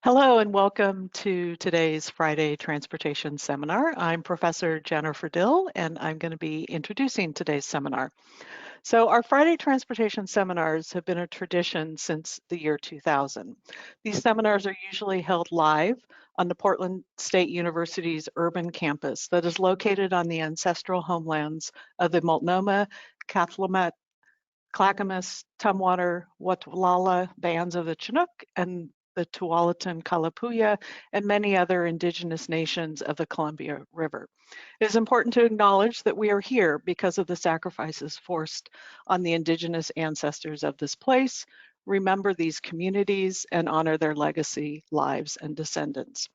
Hello and welcome to today's Friday Transportation Seminar. I'm Professor Jennifer Dill and I'm going to be introducing today's seminar. So our Friday Transportation Seminars have been a tradition since the year 2000. These seminars are usually held live on the Portland State University's urban campus that is located on the ancestral homelands of the Multnomah, Cathlamet, Clackamas, Tumwater, Watwalla bands of the Chinook, and the Tualatin Kalapuya, and many other indigenous nations of the Columbia River. It is important to acknowledge that we are here because of the sacrifices forced on the indigenous ancestors of this place, remember these communities, and honor their legacy, lives, and descendants.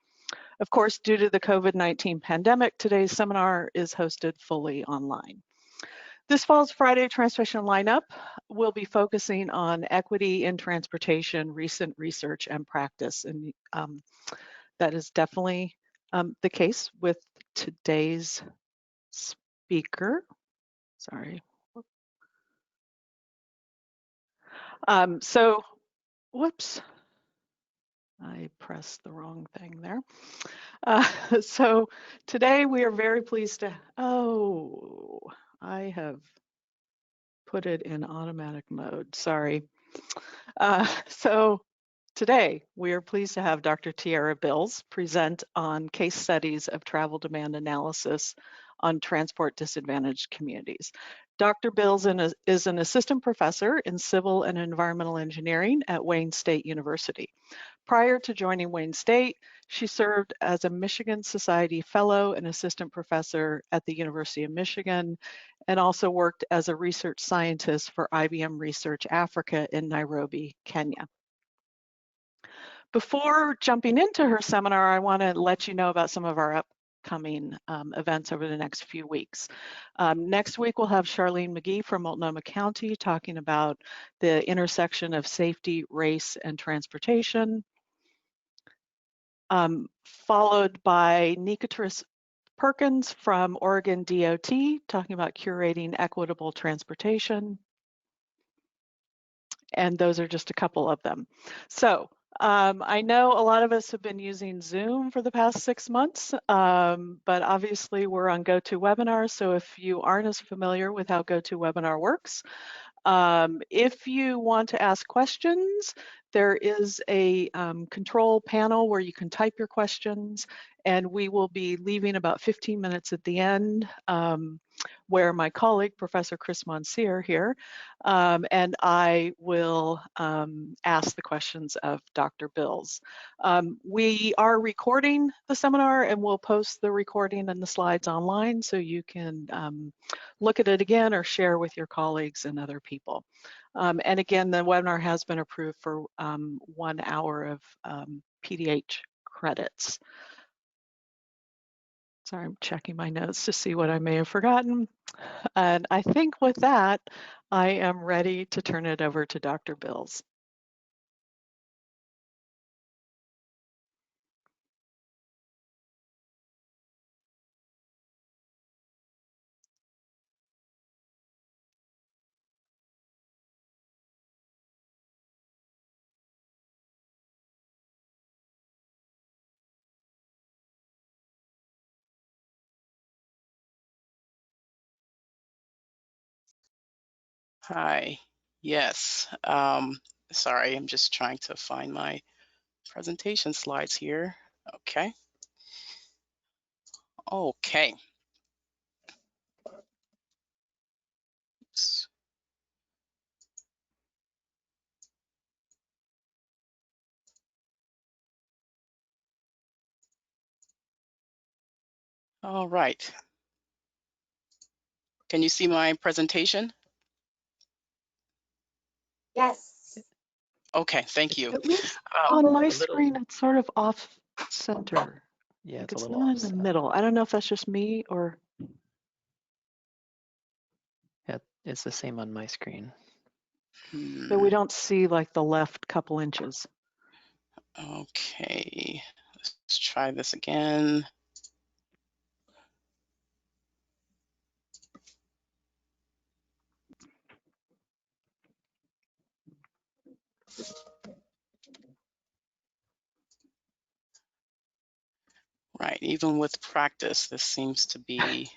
Of course, due to the COVID-19 pandemic, today's seminar is hosted fully online. This fall's Friday Transportation lineup will be focusing on equity in transportation, recent research and practice. And that is definitely the case with today's speaker. Sorry. Whoops, I pressed the wrong thing there. So today we are very pleased to, I have put it in automatic mode, sorry. So today we are pleased to have Dr. Tiara Bills present on case studies of travel demand analysis on transport disadvantaged communities. Dr. Bills is an assistant professor in civil and environmental engineering at Wayne State University. Prior to joining Wayne State, she served as a Michigan Society Fellow and Assistant Professor at the University of Michigan, and also worked as a research scientist for IBM Research Africa in Nairobi, Kenya. Before jumping into her seminar, I want to let you know about some of our upcoming events over the next few weeks. Next week, we'll have Charlene McGee from Multnomah County talking about the intersection of safety, race, and transportation. Followed by Nikatris Perkins from Oregon DOT, talking about curating equitable transportation. And those are just a couple of them. So I know a lot of us have been using Zoom for the past 6 months, but obviously we're on GoToWebinar. So if you aren't as familiar with how GoToWebinar works, if you want to ask questions, there is a control panel where you can type your questions, and we will be leaving about 15 minutes at the end where my colleague, Professor Chris Monsieur here, and I will ask the questions of Dr. Bills. We are recording the seminar and we'll post the recording and the slides online so you can look at it again or share with your colleagues and other people. And again, the webinar has been approved for 1 hour of PDH credits. Sorry, I'm checking my notes to see what I may have forgotten. And I think with that, I am ready to turn it over to Dr. Bills. Hi, yes. Sorry, I'm just trying to find my presentation slides here. Okay. Okay. Oops. All right. Can you see my presentation? Yes. Okay, thank you. At least on my screen, it's sort of off center. Yeah, like it's a it's little not in the middle. I don't know if that's just me or. Yeah, it's the same on my screen. So we don't see like the left couple inches. Okay, let's try this again. even with practice, this seems to be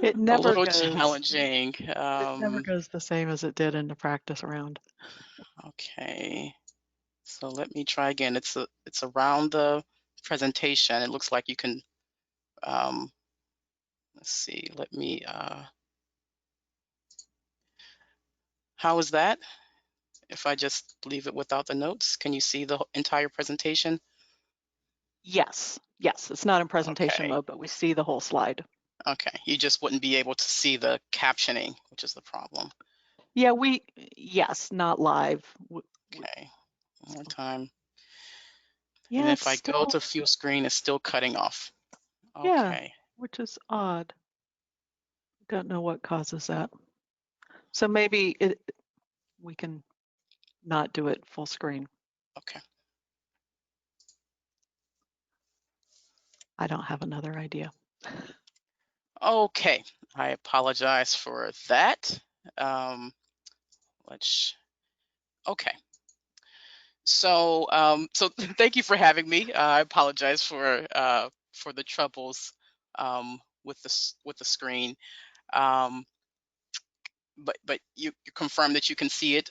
It a never little goes. challenging. It never goes the same as it did in the practice round. Okay, so let me try again. It's around the presentation. It looks like you can, um, let's see, let me, how is that? If I just leave it without the notes, can you see the entire presentation? Yes, yes, it's not in presentation Okay, mode, but we see the whole slide. okay. You just wouldn't be able to see the captioning, which is the problem. Yeah, yes, not live. Okay, one more time. And Yeah, if it's I go still, to full screen, it's still cutting off. yeah, Okay, which is odd. Don't know what causes that. So maybe we can not do it full screen. okay. I don't have another idea. Okay, I apologize for that. Um, let's, okay. So thank you for having me. I apologize for the troubles with with the screen. Um, but you confirm that you can see it,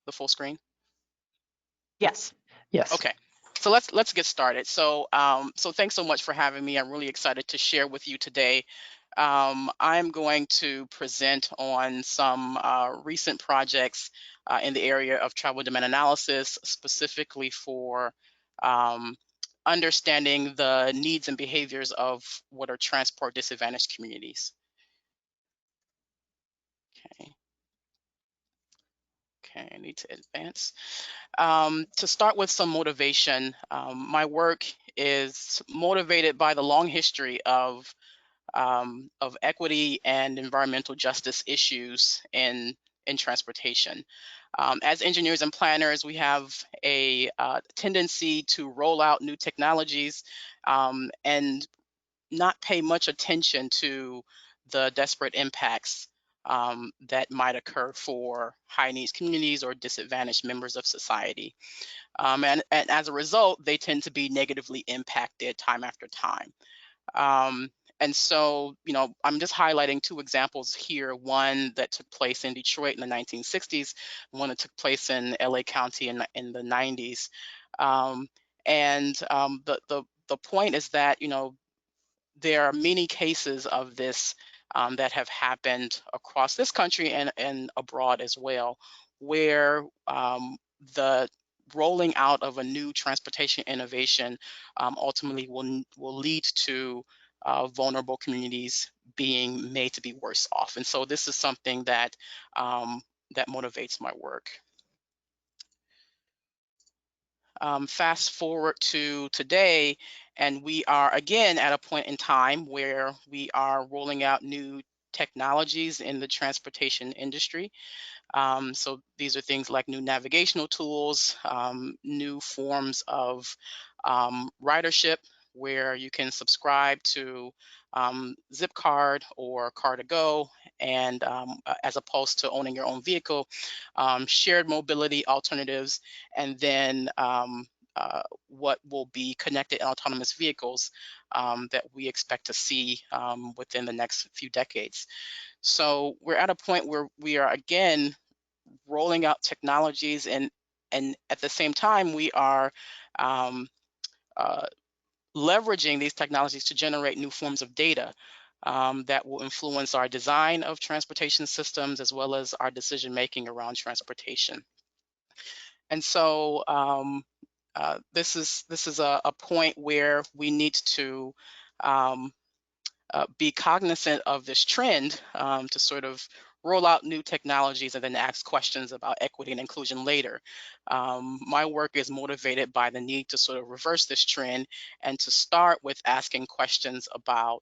the full screen? Yes. Yes. Okay. So let's get started. So thanks so much for having me. I'm really excited to share with you today. I'm going to present on some recent projects in the area of travel demand analysis, specifically for um, understanding the needs and behaviors of what are transport disadvantaged communities. Okay. Okay, I need to advance. To start with some motivation, my work is motivated by the long history of equity and environmental justice issues in transportation. As engineers and planners, we have a tendency to roll out new technologies and not pay much attention to the desperate impacts that might occur for high needs communities or disadvantaged members of society. And as a result, they tend to be negatively impacted time after time. Um, and so, I'm just highlighting two examples here, one that took place in Detroit in the 1960s, one that took place in LA County in the 90s. The point is that, there are many cases of this that have happened across this country and abroad as well, where the rolling out of a new transportation innovation ultimately will lead to vulnerable communities being made to be worse off. And so this is something that motivates my work. Fast forward to today, and we are again at a point in time where we are rolling out new technologies in the transportation industry. So these are things like new navigational tools, new forms of ridership where you can subscribe to Zipcard or Car2Go, and as opposed to owning your own vehicle, shared mobility alternatives, and then what will be connected and autonomous vehicles that we expect to see within the next few decades. So we're at a point where we are again rolling out technologies, and at the same time we are um, uh, leveraging these technologies to generate new forms of data that will influence our design of transportation systems as well as our decision making around transportation. And so this is a point where we need to um, be cognizant of this trend to sort of roll out new technologies and then ask questions about equity and inclusion later. My work is motivated by the need to sort of reverse this trend and to start with asking questions about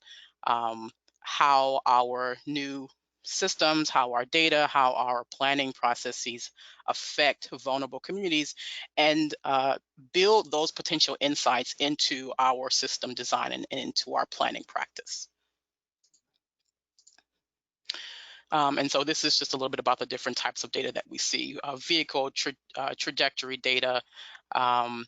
how our new systems, how our data, how our planning processes affect vulnerable communities, and build those potential insights into our system design and into our planning practice. And so this is just a little bit about the different types of data that we see. Vehicle trajectory data, um,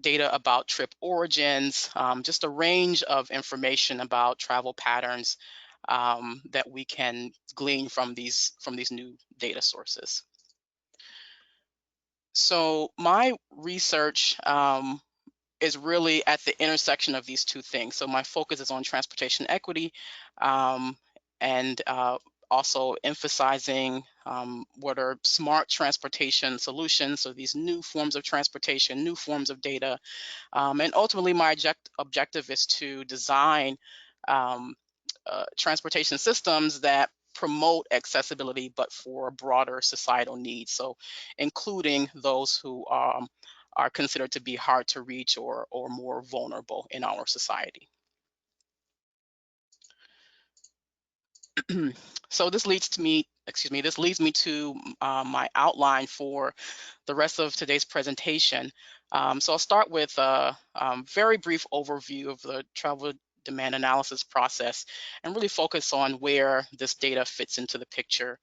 data about trip origins, just a range of information about travel patterns that we can glean from these new data sources. So my research is really at the intersection of these two things. So my focus is on transportation equity um, and also emphasizing what are smart transportation solutions. So these new forms of transportation, new forms of data. And ultimately my objective is to design um, transportation systems that promote accessibility, but for broader societal needs. So including those who are considered to be hard to reach or more vulnerable in our society. So this leads me to my outline for the rest of today's presentation. So I'll start with a very brief overview of the travel demand analysis process and really focus on where this data fits into the picture,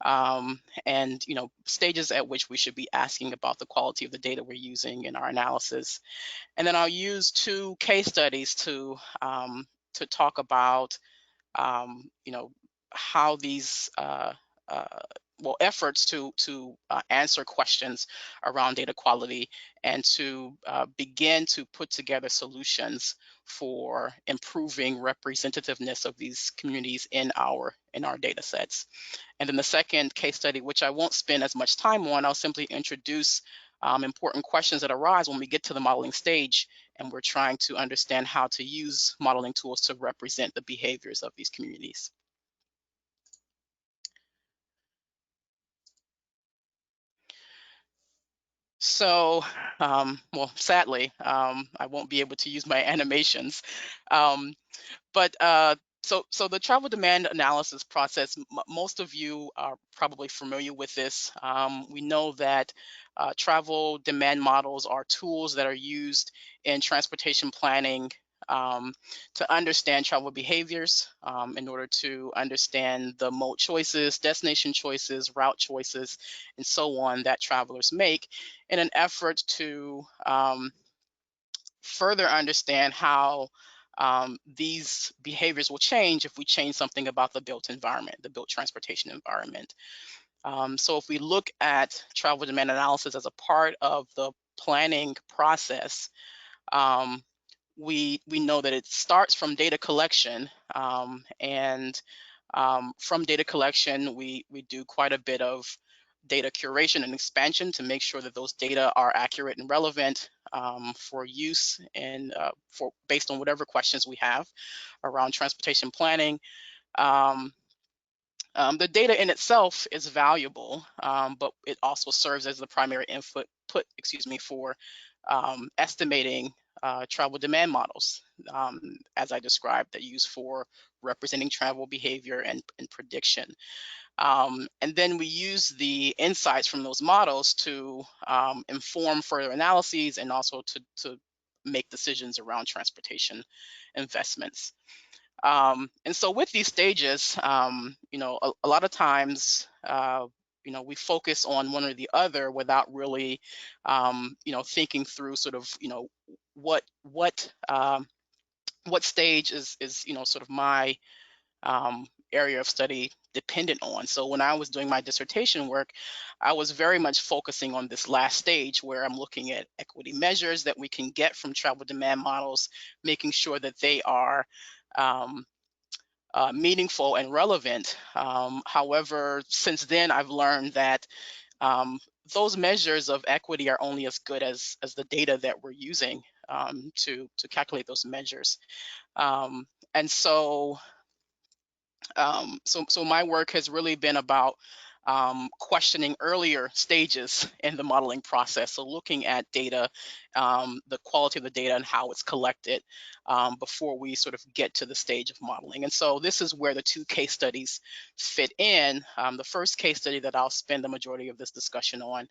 and stages at which we should be asking about the quality of the data we're using in our analysis. And then I'll use two case studies to talk about you know, how these uh, efforts to answer questions around data quality and to begin to put together solutions for improving representativeness of these communities in our data sets. And then the second case study, which I won't spend as much time on, I'll simply introduce important questions that arise when we get to the modeling stage and we're trying to understand how to use modeling tools to represent the behaviors of these communities. So, sadly, I won't be able to use my animations. Um, But so the travel demand analysis process, most of you are probably familiar with this. We know that travel demand models are tools that are used in transportation planning um, to understand travel behaviors, in order to understand the mode choices, destination choices, route choices, and so on that travelers make in an effort to further understand how these behaviors will change if we change something about the built environment, the built transportation environment. So if we look at travel demand analysis as a part of the planning process, um, we know that it starts from data collection, and from data collection, we do quite a bit of data curation and expansion to make sure that those data are accurate and relevant for use and for based on whatever questions we have around transportation planning. Um, the data in itself is valuable, but it also serves as the primary for estimating travel demand models, as I described, that use for representing travel behavior and prediction. And then we use the insights from those models to inform further analyses and also to make decisions around transportation investments. And so with these stages, a lot of times, we focus on one or the other without really, thinking through sort of, what what um, what stage is sort of my area of study dependent on. So when I was doing my dissertation work, I was very much focusing on this last stage where I'm looking at equity measures that we can get from travel demand models, making sure that they are um, meaningful and relevant. However, since then, I've learned that um, those measures of equity are only as good as the data that we're using to calculate those measures. Um, and so so my work has really been about questioning earlier stages in the modeling process. So looking at data, the quality of the data and how it's collected before we sort of get to the stage of modeling. And so this is where the two case studies fit in. The first case study that I'll spend the majority of this discussion on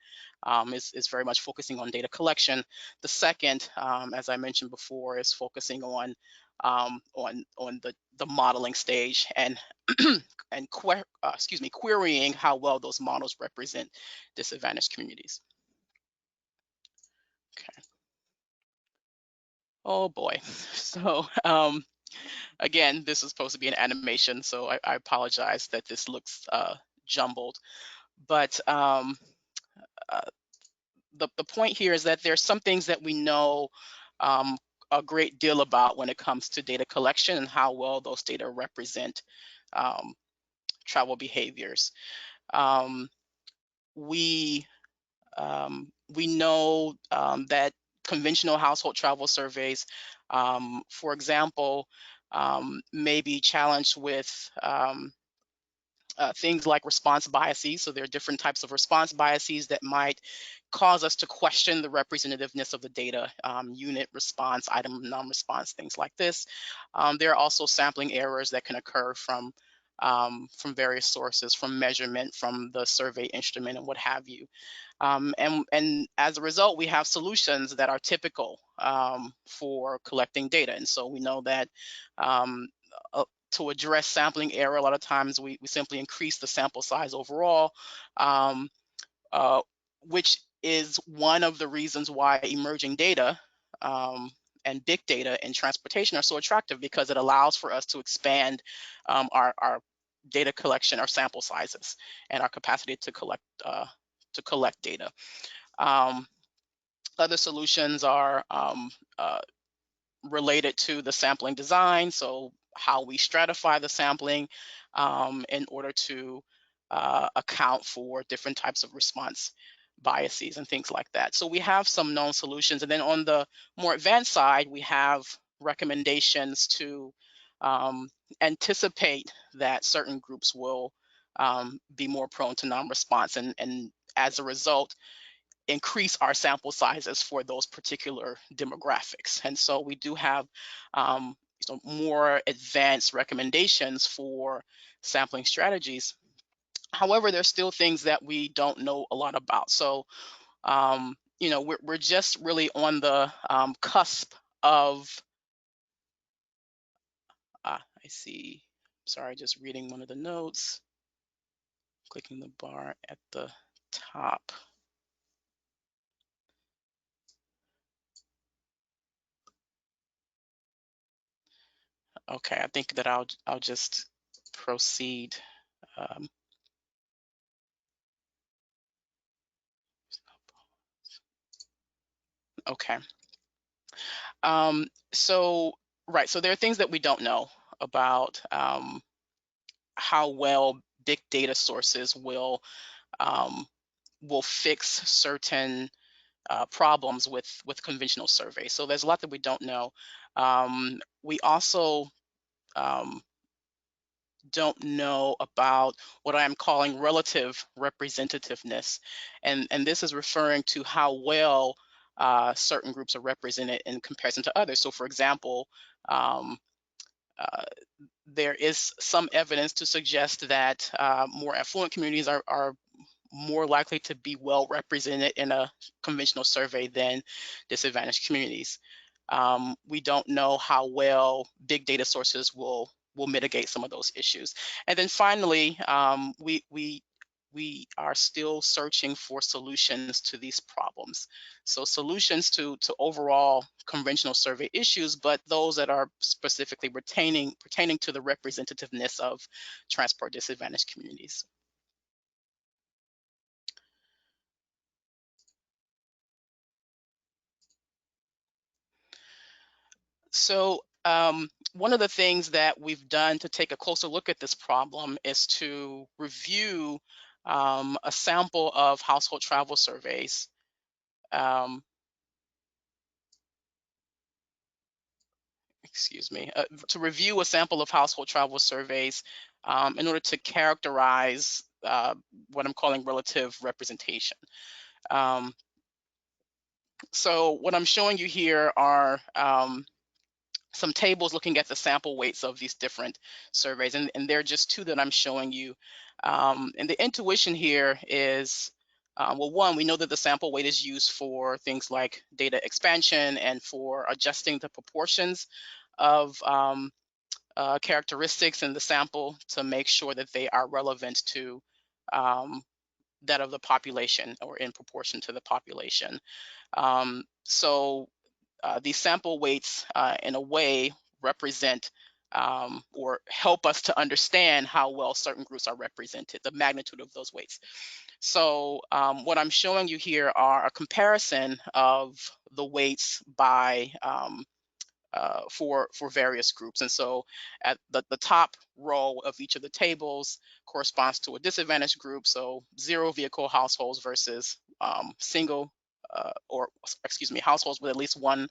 is very much focusing on data collection. The second, as I mentioned before, is focusing on the modeling stage and and querying how well those models represent disadvantaged communities. Okay. Oh boy. So again, this is supposed to be an animation, so I apologize that this looks jumbled. But uh, the point here is that there's some things that we know um, a great deal about when it comes to data collection and how well those data represent um, travel behaviors. Um, we we know that conventional household travel surveys, for example, may be challenged with things like response biases. So there are different types of response biases that might cause us to question the representativeness of the data, unit response, item non-response, things like this. There are also sampling errors that can occur from various sources, from measurement, from the survey instrument, and what have you. And as a result, we have solutions that are typical for collecting data. And so we know that um, to address sampling error, a lot of times we simply increase the sample size overall, um, uh, which is one of the reasons why emerging data and big data in transportation are so attractive, because it allows for us to expand our data collection, our sample sizes, and our capacity to collect data. Um, Other solutions are related to the sampling design, so how we stratify the sampling in order to account for different types of response biases and things like that. So we have some known solutions, and then on the more advanced side, we have recommendations to um, anticipate that certain groups will be more prone to non-response, and as a result, increase our sample sizes for those particular demographics. And so we do have more advanced recommendations for sampling strategies. However, there's still things that we don't know a lot about. So, we're just really on the cusp of, I see, sorry, just reading one of the notes, clicking the bar at the top. Okay, I think that I'll just proceed. Um, okay. Um, so right, so there are things that we don't know about how well big data sources um, will fix certain problems with conventional surveys. So there's a lot that we don't know. We also um, don't know about what I'm calling relative representativeness. And this is referring to how well certain groups are represented in comparison to others. So for example, um, uh, there is some evidence to suggest that more affluent communities are more likely to be well represented in a conventional survey than disadvantaged communities. We don't know how well big data sources will mitigate some of those issues. And then finally, we are still searching for solutions to these problems. So solutions to overall conventional survey issues, but those that are specifically pertaining to the representativeness of transport disadvantaged communities. So one of the things that we've done to take a closer look at this problem is to review a sample of household travel surveys. Um, excuse me, to review a sample of household travel surveys in order to characterize what I'm calling relative representation. Um, so what I'm showing you here are some tables looking at the sample weights of these different surveys, and there are just two that I'm showing you. And the intuition here is, well, one, we know that the sample weight is used for things like data expansion and for adjusting the proportions of characteristics in the sample to make sure that they are relevant to that of the population or in proportion to the population. So these sample weights in a way represent or help us to understand how well certain groups are represented, the magnitude of those weights. So what I'm showing you here are a comparison of the weights by for various groups. And so at the top row of each of the tables corresponds to a disadvantaged group, so 0 vehicle households versus single or excuse me, households with at least 1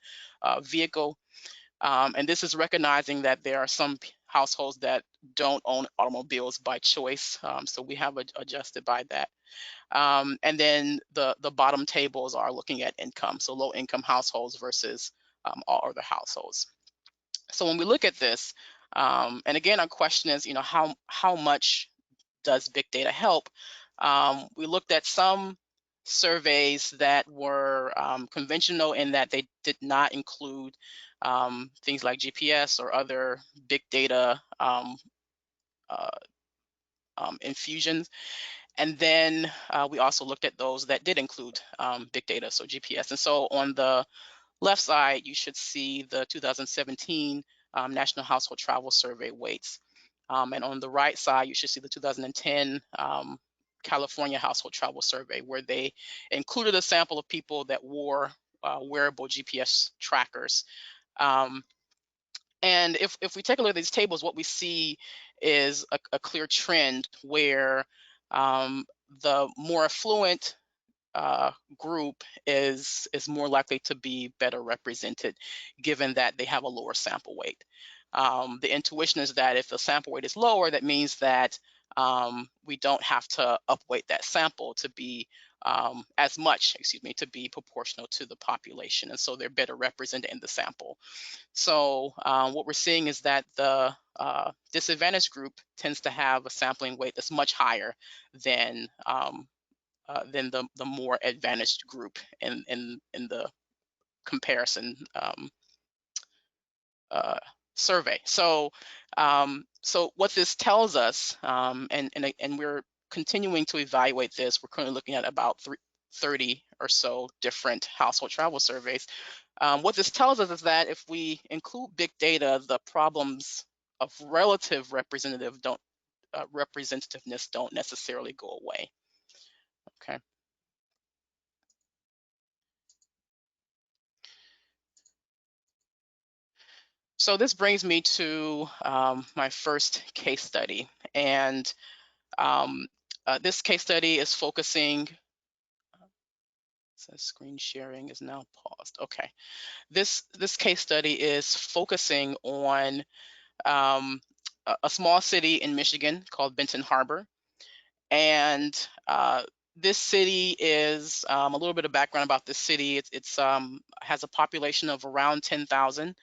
vehicle. And this is recognizing that there are some households that don't own automobiles by choice. So we have adjusted by that. And then the bottom tables are looking at income, so low income households versus all other households. So when we look at this, and again, our question is, how much does big data help? We looked at some surveys that were conventional in that they did not include things like GPS or other big data uh, infusions. And then we also looked at those that did include big data, so GPS. And so on the left side, you should see the 2017 National Household Travel Survey weights. And on the right side, you should see the 2010 California Household Travel Survey, where they included a sample of people that wore wearable GPS trackers. And if we take a look at these tables, what we see is a clear trend where the more affluent group is more likely to be better represented, given that they have a lower sample weight. The intuition is that if the sample weight is lower, that means that we don't have to upweight that sample to be as much, to be proportional to the population, and so they're better represented in the sample. So what we're seeing is that the disadvantaged group tends to have a sampling weight that's much higher than the more advantaged group in the comparison survey. So so what this tells us, and we're continuing to evaluate this. We're currently looking at about 30 or so different household travel surveys. What this tells us is that if we include big data, the problems of relative representativeness don't necessarily go away. Okay. So this brings me to my first case study, and this case study is focusing. Says screen sharing is now paused. Okay, this case study is focusing on a small city in Michigan called Benton Harbor, and this city is a little bit of background about this city. It's has a population of around 10,000.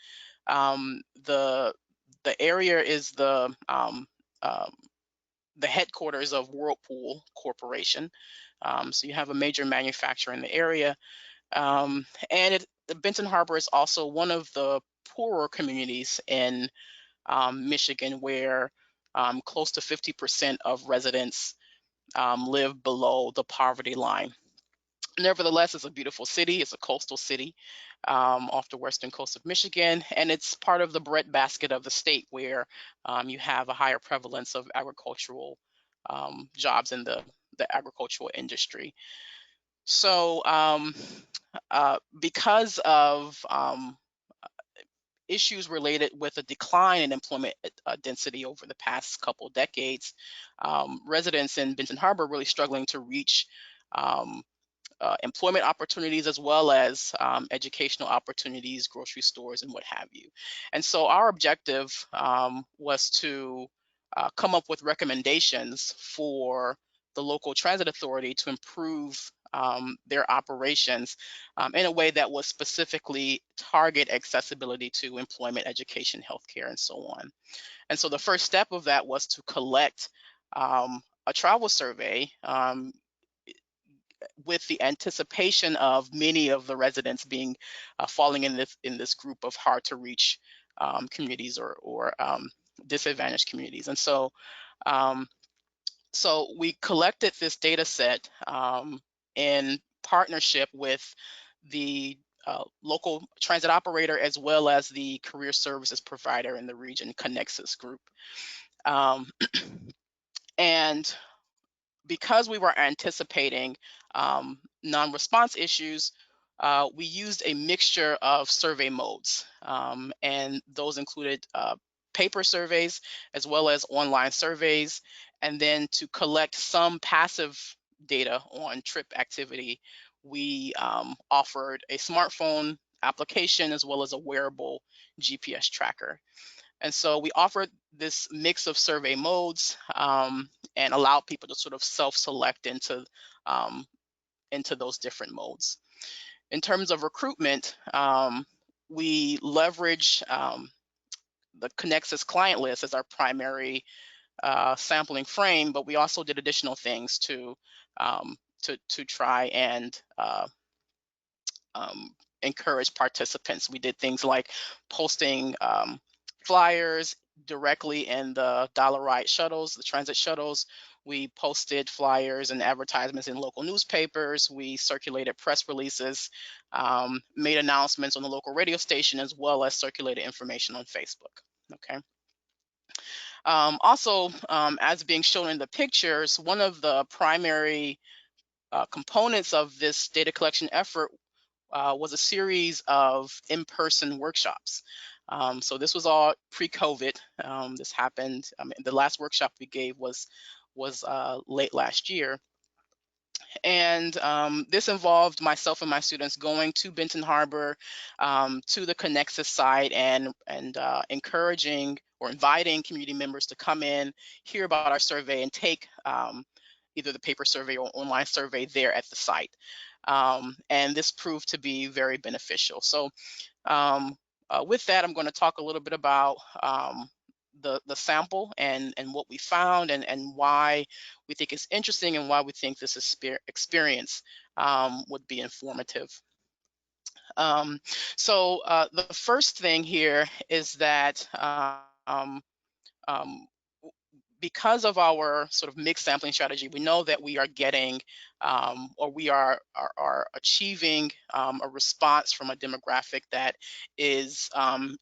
The area is the headquarters of Whirlpool Corporation. So you have a major manufacturer in the area. And Benton Harbor is also one of the poorer communities in Michigan, where close to 50% of residents live below the poverty line. Nevertheless, it's a beautiful city. It's a coastal city off the western coast of Michigan, and it's part of the breadbasket of the state, where you have a higher prevalence of agricultural jobs in the agricultural industry. So because of issues related with a decline in employment density over the past couple decades, residents in Benton Harbor are really struggling to reach employment opportunities, as well as educational opportunities, grocery stores, and what have you. And so our objective was to come up with recommendations for the local transit authority to improve their operations in a way that would specifically target accessibility to employment, education, healthcare, and so on. And so the first step of that was to collect a travel survey with the anticipation of many of the residents being falling in this group of hard to reach communities or disadvantaged communities. And so so we collected this data set in partnership with the local transit operator as well as the career services provider in the region, Connexus Group. And because we were anticipating non-response issues, we used a mixture of survey modes, and those included paper surveys as well as online surveys. And then to collect some passive data on trip activity, we offered a smartphone application as well as a wearable GPS tracker. And so we offered this mix of survey modes, and allowed people to sort of self-select um, into those different modes. In terms of recruitment, we leverage the Connexus client list as our primary sampling frame, but we also did additional things to try and encourage participants. We did things like posting flyers directly in the Dollar Ride shuttles, the transit shuttles. We posted flyers and advertisements in local newspapers. We circulated press releases, made announcements on the local radio station, as well as circulated information on Facebook. Okay. Also, as being shown in the pictures, one of the primary components of this data collection effort was a series of in-person workshops. So this was all pre-COVID. This happened. The last workshop we gave was late last year, and this involved myself and my students going to Benton Harbor, to the Connexus site, and encouraging or inviting community members to come in, hear about our survey, and take either the paper survey or online survey there at the site. And this proved to be very beneficial. So with that, I'm going to talk a little bit about the sample and what we found, and why we think it's interesting, and why we think this experience would be informative. Um, the first thing here is that um, because of our sort of mixed sampling strategy, we know that we are getting or we are achieving a response from a demographic that is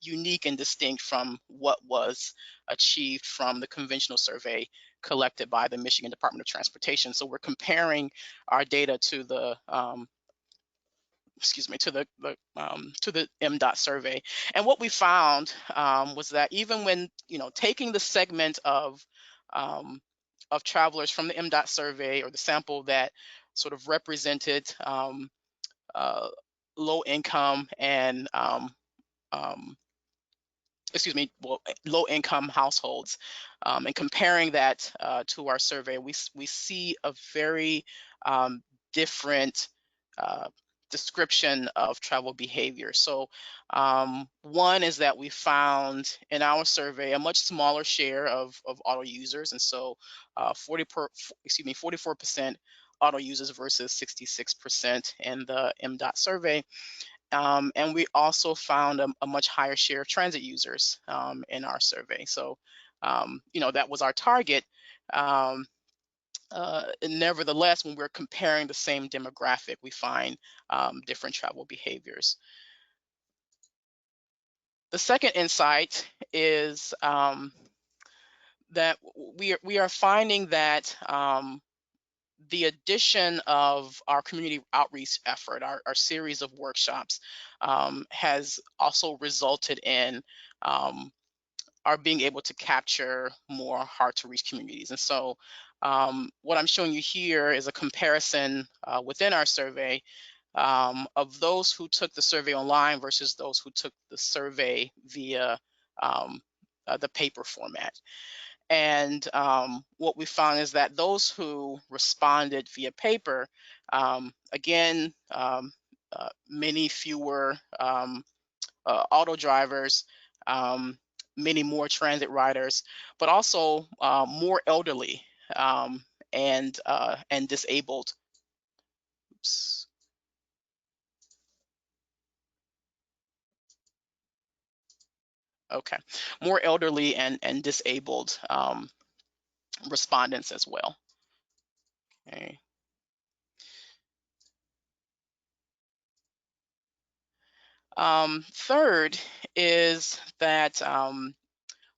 unique and distinct from what was achieved from the conventional survey collected by the Michigan Department of Transportation. So we're comparing our data to the to the MDOT survey. And what we found was that even when, taking the segment of travelers from the MDOT survey, or the sample that sort of represented uh, low income and um, low income households, and comparing that to our survey, we see a very different uh, description of travel behavior. So one is that we found in our survey a much smaller share of auto users, and so 44% auto users versus 66% in the MDOT survey. And we also found a much higher share of transit users in our survey. So, that was our target. Nevertheless, when we're comparing the same demographic, we find different travel behaviors. The second insight is that we are finding that the addition of our community outreach effort, our series of workshops, has also resulted in our being able to capture more hard to reach communities. And so what I'm showing you here is a comparison within our survey of those who took the survey online versus those who took the survey via the paper format. And what we found is that those who responded via paper, again, many fewer auto drivers, many more transit riders, but also more elderly and disabled. Oops. Okay, more elderly and disabled respondents as well. Okay. Third is that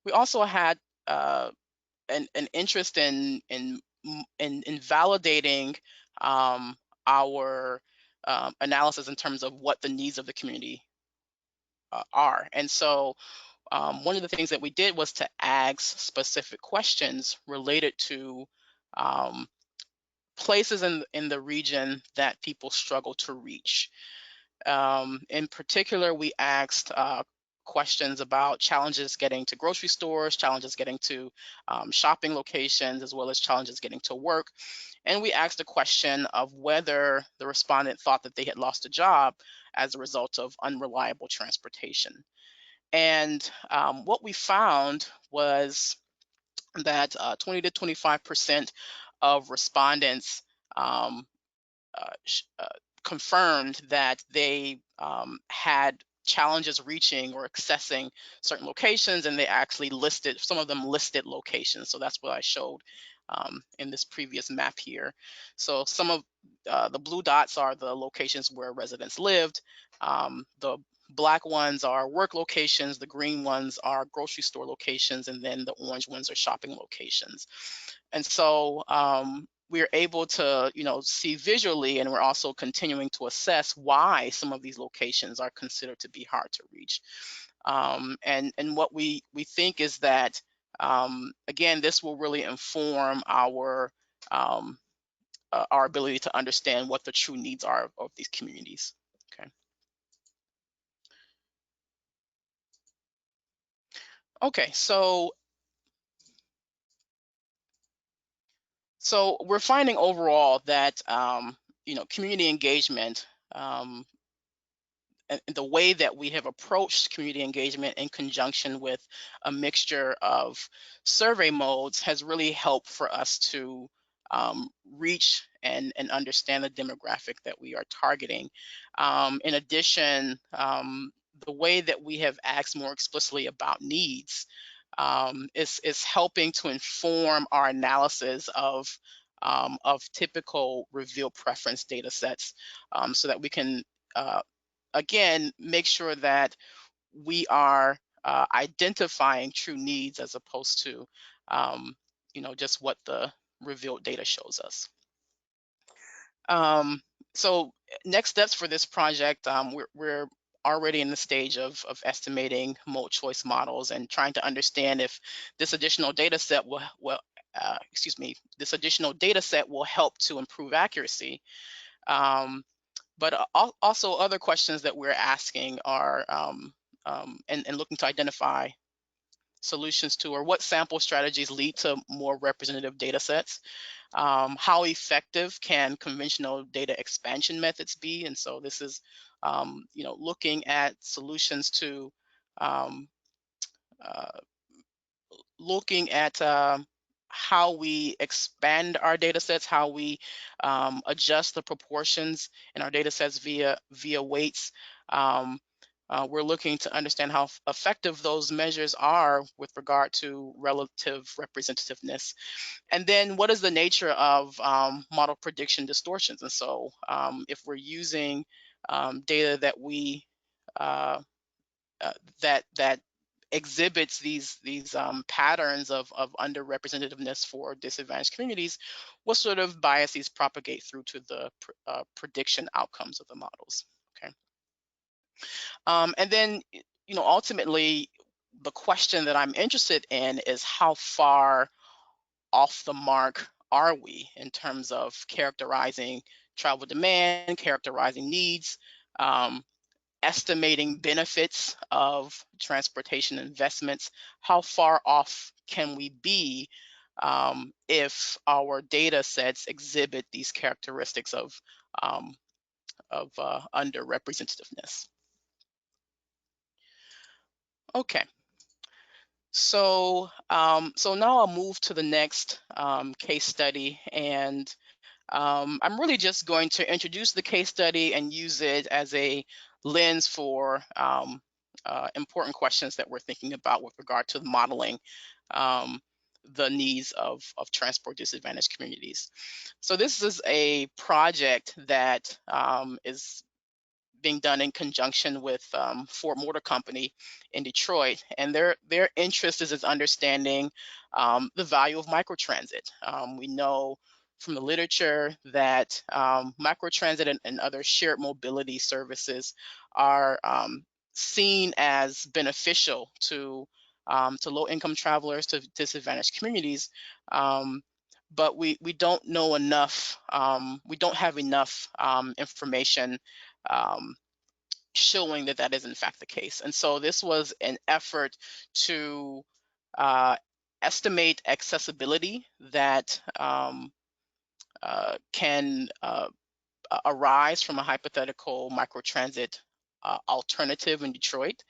we also had an interest in validating our analysis in terms of what the needs of the community are. And so one of the things that we did was to ask specific questions related to um, places in the region that people struggle to reach. In particular, we asked questions about challenges getting to grocery stores, challenges getting to shopping locations, as well as challenges getting to work. And we asked a question of whether the respondent thought that they had lost a job as a result of unreliable transportation. And what we found was that 20 to 25% of respondents um, uh, confirmed that they had challenges reaching or accessing certain locations, and they actually listed, some of them listed locations. So that's what I showed in this previous map here. So some of the blue dots are the locations where residents lived. The black ones are work locations, the green ones are grocery store locations, and then the orange ones are shopping locations. And so we're able to, see visually, and we're also continuing to assess why some of these locations are considered to be hard to reach. And what we think is that, again, this will really inform our ability to understand what the true needs are of these communities. Okay. Okay, so we're finding overall that community engagement, and the way that we have approached community engagement in conjunction with a mixture of survey modes has really helped for us to reach and understand the demographic that we are targeting. In addition, the way that we have asked more explicitly about needs is helping to inform our analysis of typical reveal preference data sets, so that we can again make sure that we are identifying true needs as opposed to just what the revealed data shows us. So next steps for this project, we're already in the stage of estimating mode choice models and trying to understand if this additional data set this additional data set will help to improve accuracy. But also other questions that we're asking are and looking to identify solutions to, or what sample strategies lead to more representative data sets. How effective can conventional data expansion methods be? And so this is looking at solutions to um, uh, looking at how we expand our data sets, how we adjust the proportions in our data sets via weights. We're looking to understand how effective those measures are with regard to relative representativeness. And then what is the nature of model prediction distortions? And so if we're using data that we that exhibits these patterns of underrepresentativeness for disadvantaged communities, what sort of biases propagate through to the prediction outcomes of the models? Okay, and then ultimately the question that I'm interested in is how far off the mark are we in terms of characterizing travel demand, characterizing needs, um, estimating benefits of transportation investments? How far off can we be if our data sets exhibit these characteristics um, of underrepresentativeness? Okay, so now I'll move to the next case study, and I'm really just going to introduce the case study and use it as a lens for important questions that we're thinking about with regard to modeling um, the needs of transport disadvantaged communities. So this is a project that is being done in conjunction with Ford Motor Company in Detroit, and their interest is understanding the value of microtransit. We know from the literature that microtransit and other shared mobility services are seen as beneficial to low-income travelers, to disadvantaged communities. But we don't know enough. We don't have enough information um, showing that that is in fact the case. And so this was an effort to uh, estimate accessibility that can arise from a hypothetical microtransit alternative in Detroit.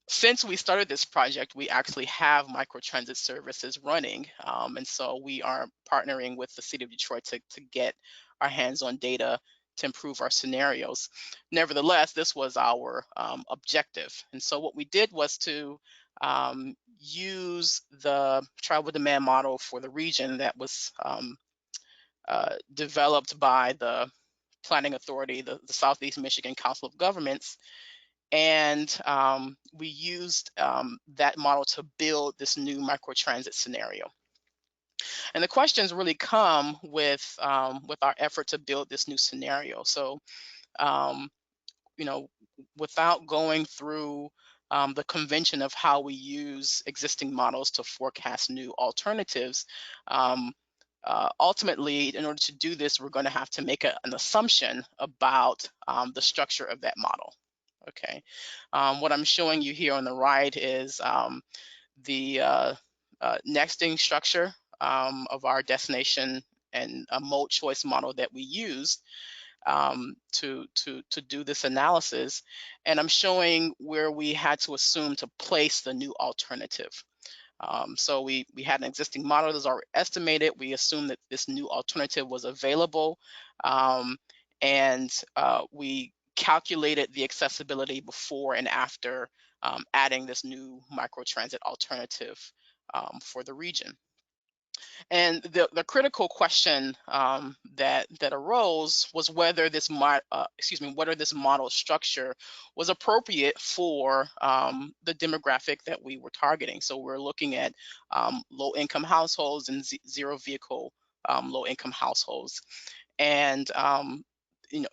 Since we started this project, we actually have microtransit services running. And so we are partnering with the city of Detroit to get our hands on data to improve our scenarios. Nevertheless, this was our objective. And so what we did was to use the travel demand model for the region that was developed by the planning authority, the Southeast Michigan Council of Governments, and we used that model to build this new microtransit scenario. And the questions really come with our effort to build this new scenario. So, um, you know, without going through the convention of how we use existing models to forecast new alternatives, ultimately, in order to do this, we're going to have to make an assumption about the structure of that model. Okay, what I'm showing you here on the right is the nesting structure of our destination and a mode choice model that we used to do this analysis. And I'm showing where we had to assume to place the new alternative. So we had an existing model that was already estimated. We assumed that this new alternative was available, and we calculated the accessibility before and after adding this new microtransit alternative for the region. And the critical question that arose was whether whether this model structure was appropriate for the demographic that we were targeting. So we're looking at low-income households and zero vehicle low-income households, and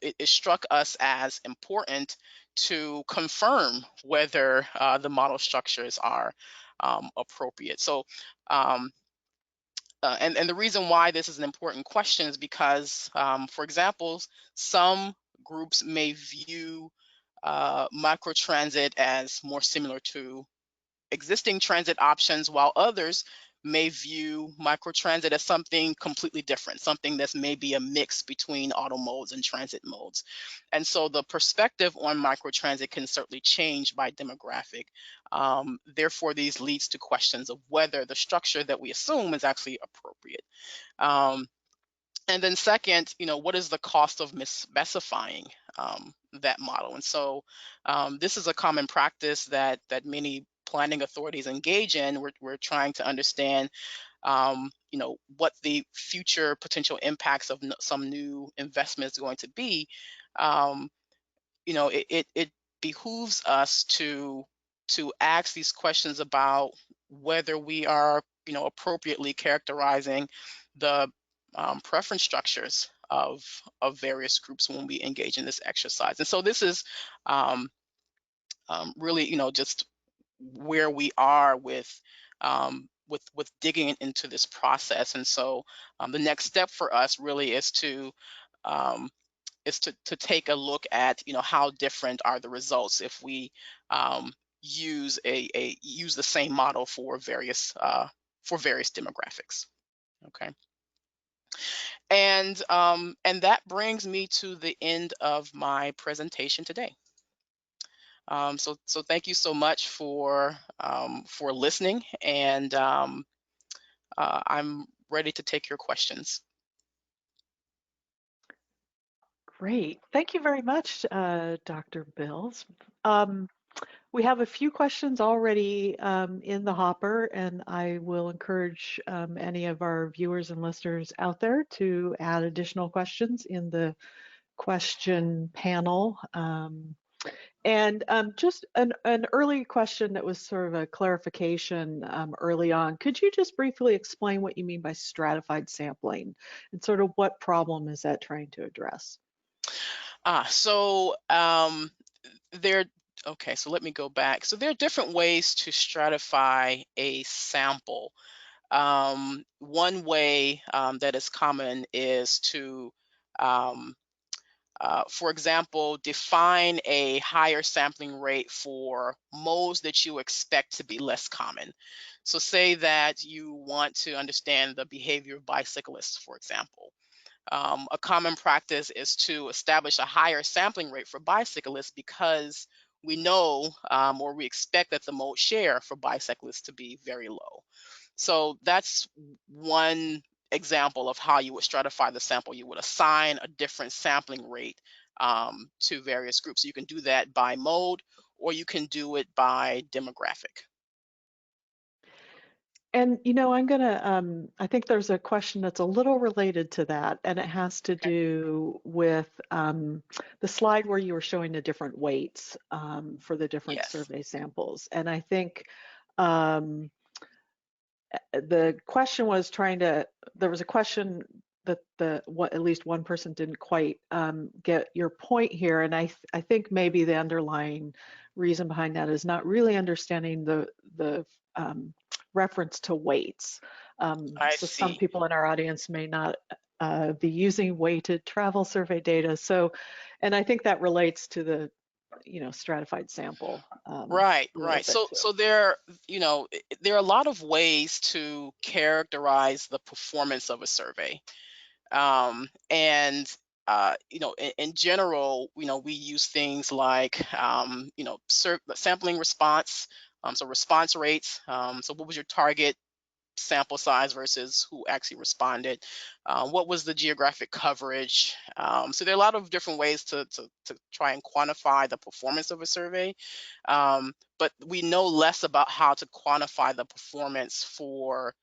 it struck us as important to confirm whether the model structures are appropriate. So and the reason why this is an important question is because, for example, some groups may view microtransit as more similar to existing transit options, while others may view microtransit as something completely different, something that's maybe a mix between auto modes and transit modes. And so the perspective on microtransit can certainly change by demographic. Therefore, these leads to questions of whether the structure that we assume is actually appropriate. Um, and then second, what is the cost of misspecifying that model? And so this is a common practice that many planning authorities engage in. We're trying to understand, what the future potential impacts of some new investment is going to be. Um, it behooves us to ask these questions about whether we are, appropriately characterizing the preference structures of various groups when we engage in this exercise. And so this is really, just where we are with digging into this process. And so the next step for us really um, is to take a look at, how different are the results if we use use the same model for various demographics. Okay. And that brings me to the end of my presentation today. So thank you so much for listening, and I'm ready to take your questions. Great. Thank you very much, Dr. Bills. We have a few questions already in the hopper, and I will encourage any of our viewers and listeners out there to add additional questions in the question panel. And just an early question that was sort of a clarification early on. Could you just briefly explain what you mean by stratified sampling and sort of what problem is that trying to address? So there, okay, so let me go back. So there are different ways to stratify a sample. One way that is common is to for example, define a higher sampling rate for modes that you expect to be less common. So say that you want to understand the behavior of bicyclists, for example. A common practice is to establish a higher sampling rate for bicyclists because we know or we expect that the mode share for bicyclists to be very low. So that's one example of how you would stratify the sample. You would assign a different sampling rate to various groups. So you can do that by mode, or you can do it by demographic. And you know, I'm gonna, I think there's a question that's a little related to that, and it has to Okay. do with the slide where you were showing the different weights for the different Yes, survey samples. And I think um, the question was trying to, there was a question that what at least one person didn't quite get your point here, and I think maybe the underlying reason behind that is not really understanding the reference to weights. I So some see. people in our audience may not be using weighted travel survey data. So, and I think that relates to the stratified sample Right, a little right. bit So, too. so there, there are a lot of ways to characterize the performance of a survey. And in general, we use things like sampling response, so response rates. So what was your target sample size versus who actually responded? What was the geographic coverage? So there are a lot of different ways to try and quantify the performance of a survey. But we know less about how to quantify the performance for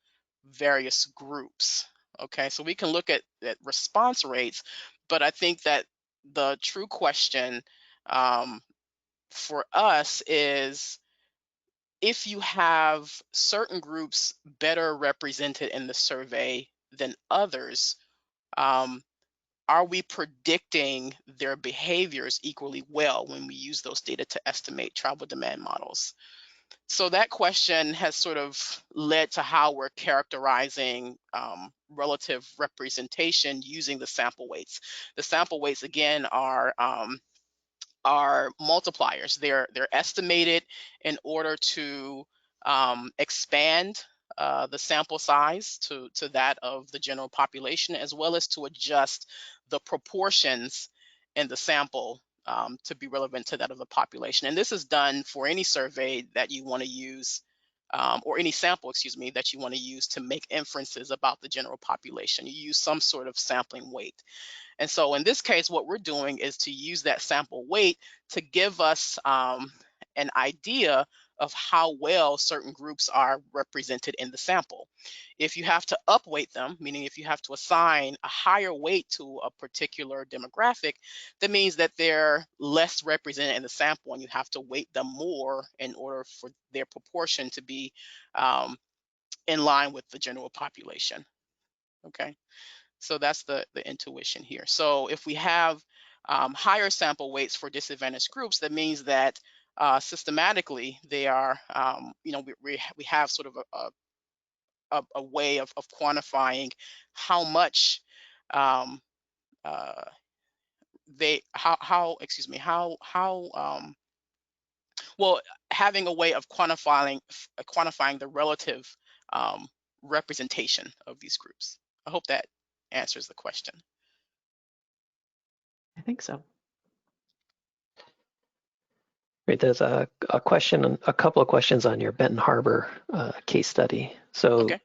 various groups. Okay, so we can look at response rates, but I think that the true question for us is, if you have certain groups better represented in the survey than others, um, are we predicting their behaviors equally well when we use those data to estimate travel demand models? So that question has sort of led to how we're characterizing relative representation using the sample weights. The sample weights, again, are multipliers. They're estimated in order to expand the sample size to that of the general population, as well as to adjust the proportions in the sample to be relevant to that of the population. And this is done for any survey that you want to use, or any sample, excuse me, that you want to use to make inferences about the general population. You use some sort of sampling weight. And so in this case, what we're doing is to use that sample weight to give us an idea of how well certain groups are represented in the sample. If you have to upweight them, meaning if you have to assign a higher weight to a particular demographic, that means that they're less represented in the sample and you have to weight them more in order for their proportion to be um, in line with the general population. Okay. So that's the intuition here. So if we have higher sample weights for disadvantaged groups, that means that systematically they are, we have sort of a way of quantifying how much um, uh, how excuse me, well, having a way of quantifying the relative um, representation of these groups. I hope that answers the question. I think so. Great. There's a question, a couple of questions on your Benton Harbor case study. So, Okay.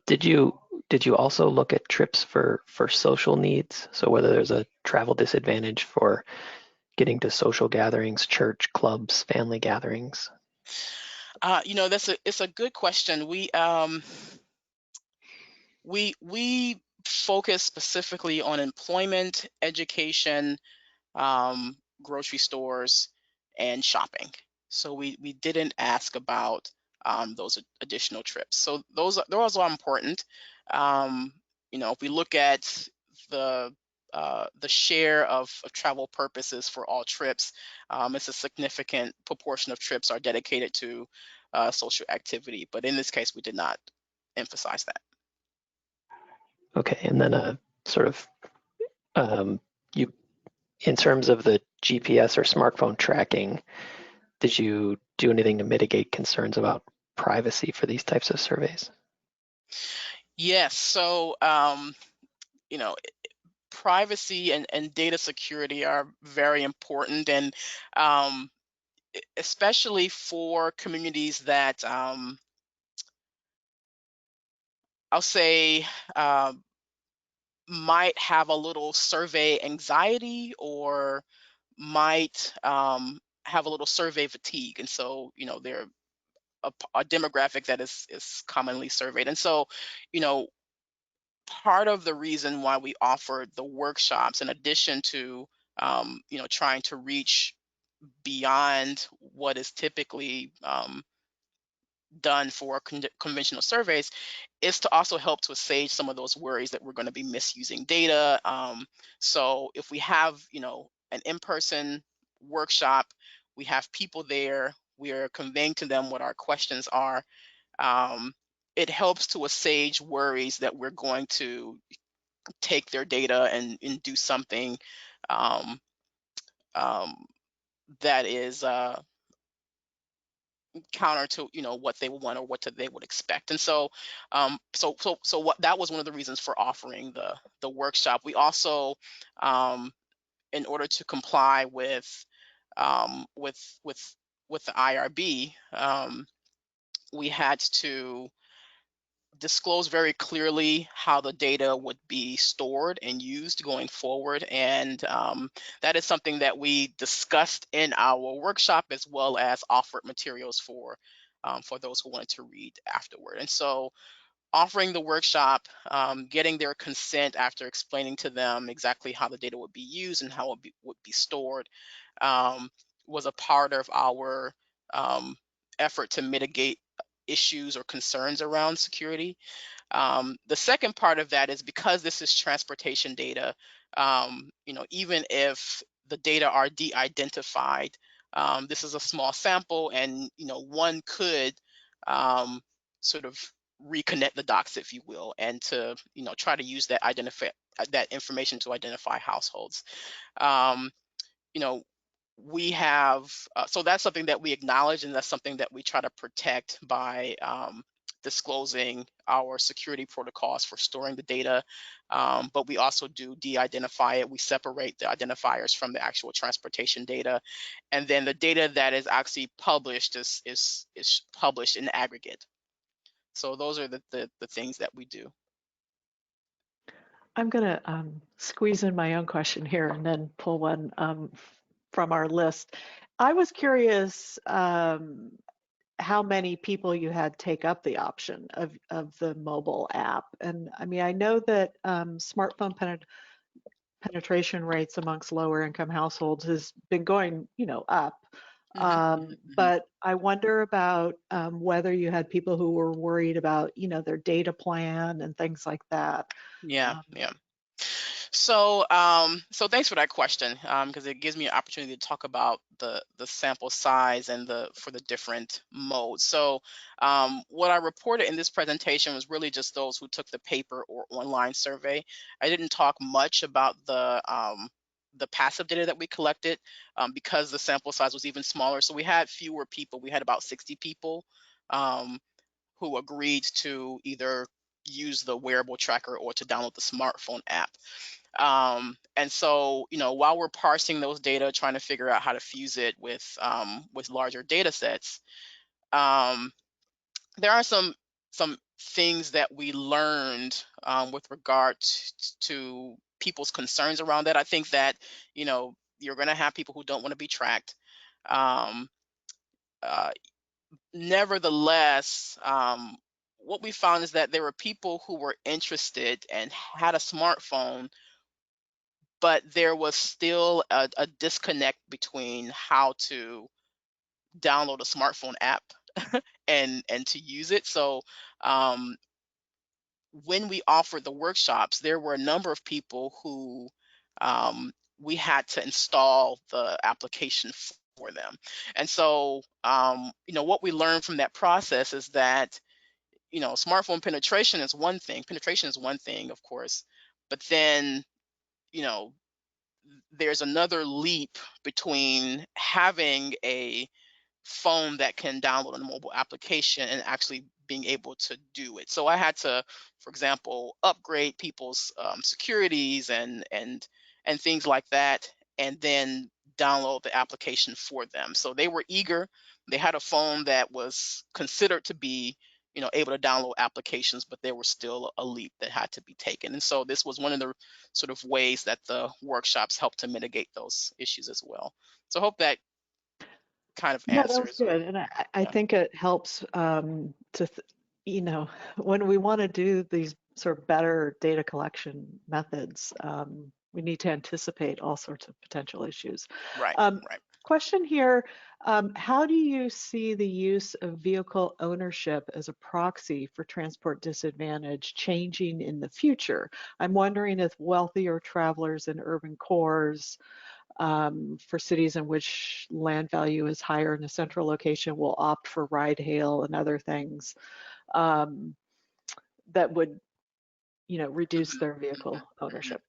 did you also look at trips for social needs? So whether there's a travel disadvantage for getting to social gatherings, church, clubs, family gatherings? It's a good question. We focused specifically on employment, education, grocery stores, and shopping. So we didn't ask about those additional trips. So those are important. Um, if we look at the the share of travel purposes for all trips, it's a significant proportion of trips are dedicated to social activity. But in this case, we did not emphasize that. Okay, and then sort of you in terms of the GPS or smartphone tracking, did you do anything to mitigate concerns about privacy for these types of surveys? Yes. So you know privacy and data security are very important, and um, especially for communities that I'll say might have a little survey anxiety, or might have a little survey fatigue. And so they're a demographic that is commonly surveyed. And so you know part of the reason why we offered the workshops, in addition to trying to reach beyond what is typically done for conventional surveys, is to also help to assuage some of those worries that we're going to be misusing data. So if we have an in-person workshop, we have people there, we are conveying to them what our questions are. um, it helps to assuage worries that we're going to take their data and do something um, um, that is counter to what they would want, or they would expect. And so what that was one of the reasons for offering the workshop. We also, in order to comply um, with with with the IRB, we had to disclose very clearly how the data would be stored and used going forward. And that is something that we discussed in our workshop, as well as offered materials for those who wanted to read afterward. And so offering the workshop, getting their consent after explaining to them exactly how the data would be used and how would be stored, um, was a part of our um, effort to mitigate issues or concerns around security. The second part of that is, because this is transportation data, even if the data are de-identified, this is a small sample, and one could um, sort of reconnect the dots, if you will, and to try to use that information to identify households. Um, you know, we have so that's something that we acknowledge, and that's something that we try to protect by disclosing our security protocols for storing the data. But we also do de-identify it. We separate the identifiers from the actual transportation data, and then the data that is actually published is published in aggregate. So those are the things that we do. I'm going to squeeze in my own question here and then pull one from our list. I was curious how many people you had take up the option of the mobile app. And I mean, I know that smartphone penetration rates amongst lower income households has been going, up. Hmm. Hmm. Hmm. But I wonder about whether you had people who were worried about, their data plan and things like that. Yeah, Um, yeah. So thanks for that question, because it gives me an opportunity to talk about the sample size and for the different modes. So what I reported in this presentation was really just those who took the paper or online survey. I didn't talk much about the passive data that we collected, because the sample size was even smaller. So we had fewer people. We had about 60 people um, who agreed to either use the wearable tracker or to download the smartphone app. And so, while we're parsing those data, trying to figure out how to fuse it with larger data sets, um, there are some things that we learned with regard to people's concerns around that. I think that you're going to have people who don't want to be tracked. Um, uh, Nevertheless, what we found is that there were people who were interested and had a smartphone, but there was still a disconnect between how to download a smartphone app and to use it. So um, when we offered the workshops, there were a number of people who we had to install the application for them. And so, what we learned from that process is that, smartphone penetration is one thing, of course, but then, you know, there's another leap between having a phone that can download a mobile application and actually being able to do it. So I had to, for example, upgrade people's securities and things like that, and then download the application for them. So they were eager. They had a phone that was considered to be, able to download applications, but there was still a leap that had to be taken. And so this was one of the sort of ways that the workshops helped to mitigate those issues as well. So I hope that kind of No, that was answers. good. And I Yeah. think it helps when we want to do these sort of better data collection methods, we need to anticipate all sorts of potential issues. Right, Um, right. Question here, how do you see the use of vehicle ownership as a proxy for transport disadvantage changing in the future? I'm wondering if wealthier travelers in urban cores for cities in which land value is higher in a central location will opt for ride hail and other things um, that would, reduce their vehicle ownership.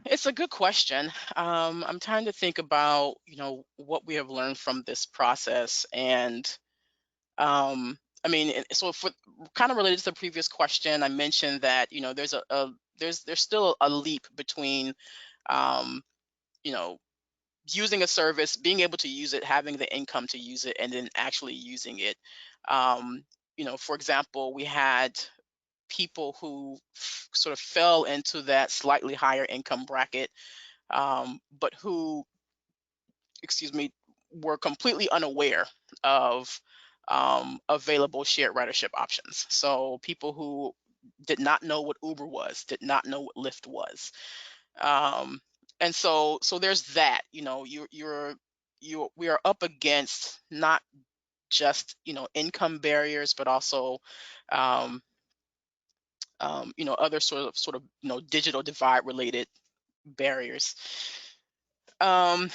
It's a good question. I'm trying to think about, what we have learned from this process. And so for kind of related to the previous question, I mentioned that, there's still a leap between, um, you know, using a service, being able to use it, having the income to use it, and then actually using it. Um, for example, we had people who sort of fell into that slightly higher income bracket, but who, excuse me, were completely unaware of available shared ridership options. So people who did not know what Uber was, did not know what Lyft was, um, and so there's that. We are up against not just income barriers, but also um, other sort of digital divide related barriers. Um,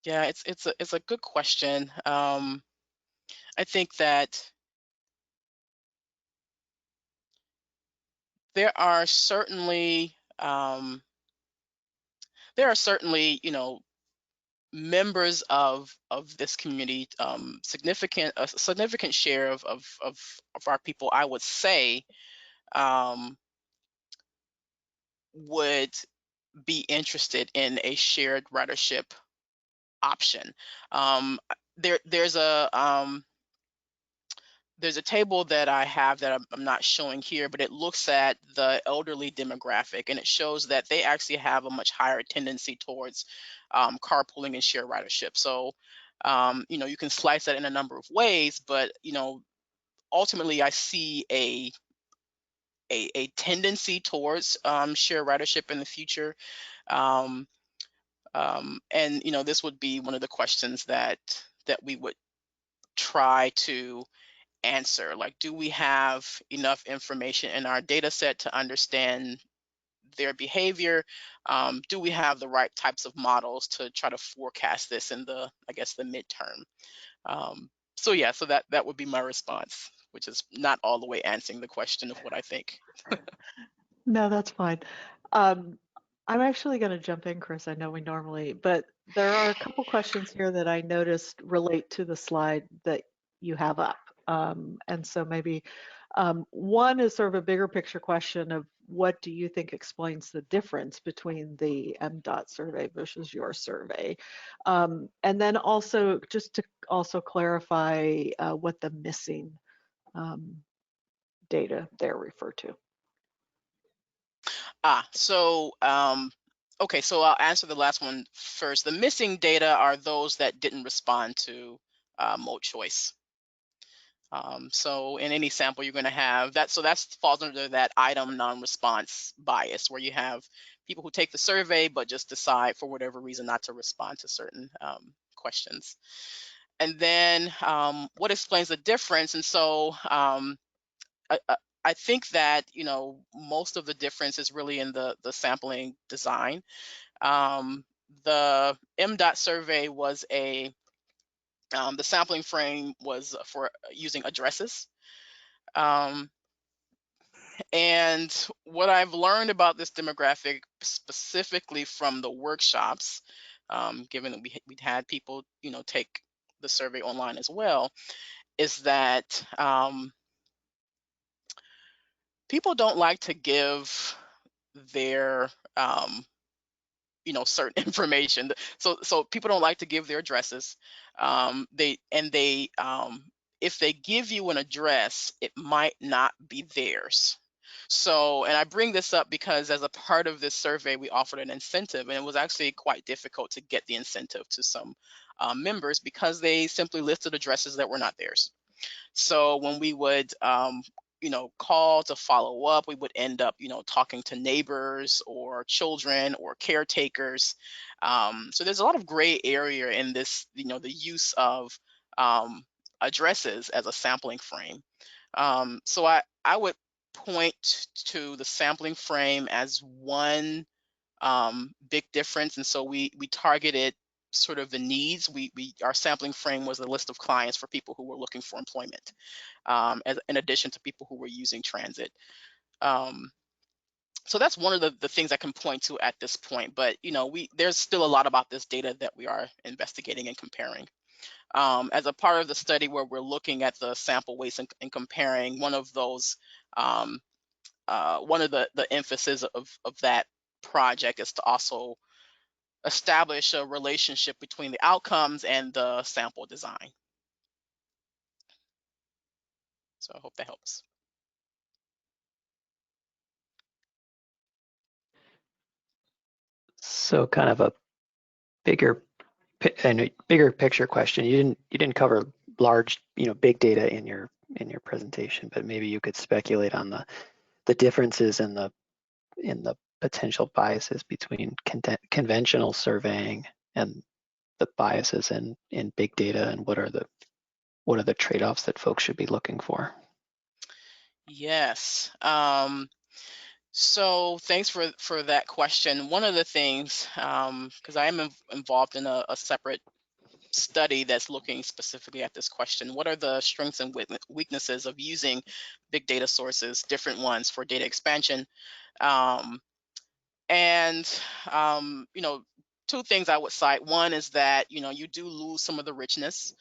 yeah, it's a good question. I think that there are certainly um, members of this community, significant a significant share of our people, I would say, um, would be interested in a shared ridership option. Um, there's a table that I have that I'm not showing here, but it looks at the elderly demographic, and it shows that they actually have a much higher tendency towards carpooling and share ridership. So, you can slice that in a number of ways, but ultimately, I see a tendency towards share ridership in the future. Um, and this would be one of the questions that we would try to answer. Like, do we have enough information in our data set to understand their behavior? Do we have the right types of models to try to forecast this in I guess, the midterm? So that would be my response, which is not all the way answering the question of what I think. No, that's fine. Um, I'm actually going to jump in, Chris. I know we normally, but there are a couple questions here that I noticed relate to the slide that you have up. And so maybe one is sort of a bigger picture question of what do you think explains the difference between the MDOT survey versus your survey? And then also just to also clarify what the missing um, data there refer to. So Okay, so I'll answer the last one first. The missing data are those that didn't respond to mode choice. So in any sample, you're going to have that. So that falls under that item non-response bias, where you have people who take the survey but just decide for whatever reason not to respond to certain questions. And then what explains the difference? And so I think that most of the difference is really in the sampling design. The MDOT survey was the sampling frame was for using addresses. And what I've learned about this demographic, specifically from the workshops, given that we'd had people, take the survey online as well, is that people don't like to give their certain information. So people don't like to give their addresses. They if they give you an address, it might not be theirs. So, and I bring this up because as a part of this survey, we offered an incentive, and it was actually quite difficult to get the incentive to some members because they simply listed addresses that were not theirs. So when we would, call to follow up, we would end up, talking to neighbors or children or caretakers. So there's a lot of gray area in this, the use of addresses as a sampling frame. So I would point to the sampling frame as one big difference. And so we targeted sort of the needs. Our sampling frame was a list of clients for people who were looking for employment, in addition to people who were using transit. So that's one of the things I can point to at this point. But there's still a lot about this data that we are investigating and comparing. As a part of the study where we're looking at the sample weights and comparing, one of those, one of the emphasis of that project is to also establish a relationship between the outcomes and the sample design. So I hope that helps. So kind of a bigger bigger picture question. You didn't cover large, big data in your presentation, but maybe you could speculate on the differences in the potential biases between conventional surveying and the biases in big data, and what are the trade-offs that folks should be looking for? Yes. So thanks for that question. One of the things, because I am involved in a separate study that's looking specifically at this question: what are the strengths and weaknesses of using big data sources, different ones for data expansion? Um, and two things I would cite. One is that you do lose some of the richness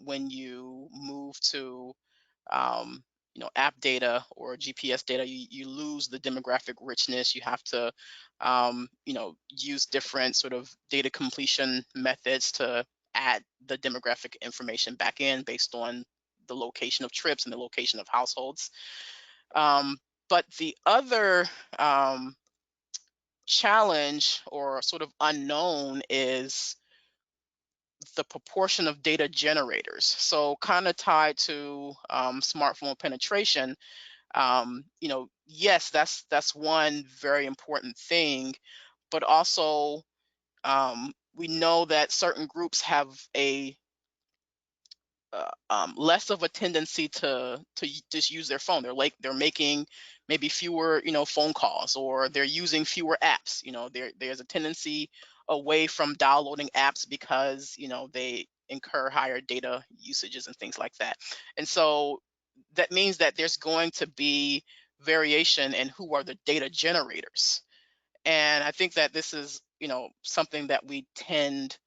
when you move to app data or GPS data. You lose the demographic richness. You have to use different sort of data completion methods to add the demographic information back in based on the location of trips and the location of households. But the other challenge or sort of unknown is the proportion of data generators. So kind of tied to smartphone penetration. Yes, that's one very important thing, but also we know that certain groups have a less of a tendency to just use their phone. They're making maybe fewer phone calls, or they're using fewer apps. There's a tendency away from downloading apps because they incur higher data usages and things like that. And so that means that there's going to be variation in who are the data generators. And I think that this is something that we tend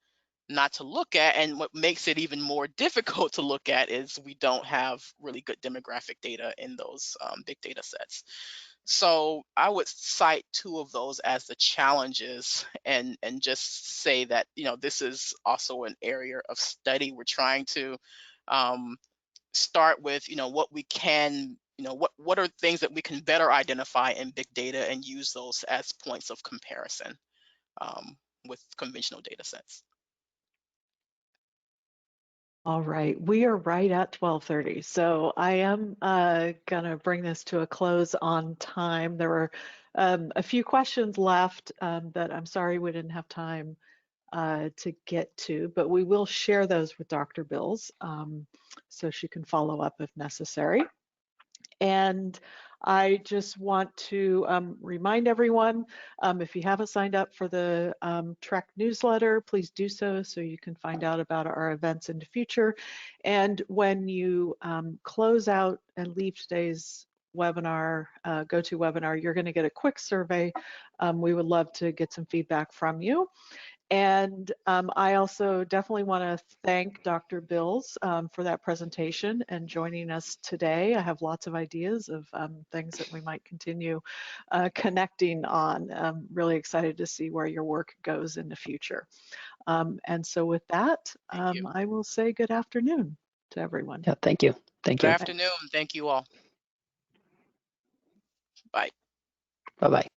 not to look at. And what makes it even more difficult to look at is we don't have really good demographic data in those big data sets. So I would cite two of those as the challenges, and just say that this is also an area of study. We're trying to start with what we can, what are things that we can better identify in big data and use those as points of comparison. with conventional data sets. All right, we are right at 12:30, so I am gonna bring this to a close on time. There were a few questions left that I'm sorry we didn't have time to get to, but we will share those with Dr. Bills so she can follow up if necessary. And I just want to remind everyone, if you haven't signed up for the Trek newsletter, please do so you can find out about our events in the future. And when you close out and leave today's webinar, GoToWebinar, you're going to get a quick survey. We would love to get some feedback from you. And I also definitely want to thank Dr. Bills for that presentation and joining us today. I have lots of ideas of things that we might continue connecting on. I'm really excited to see where your work goes in the future. And so with that, Thank you. I will say good afternoon to everyone. Yeah, thank you. Thank Good you. afternoon. Thank you all. Bye. Bye-bye.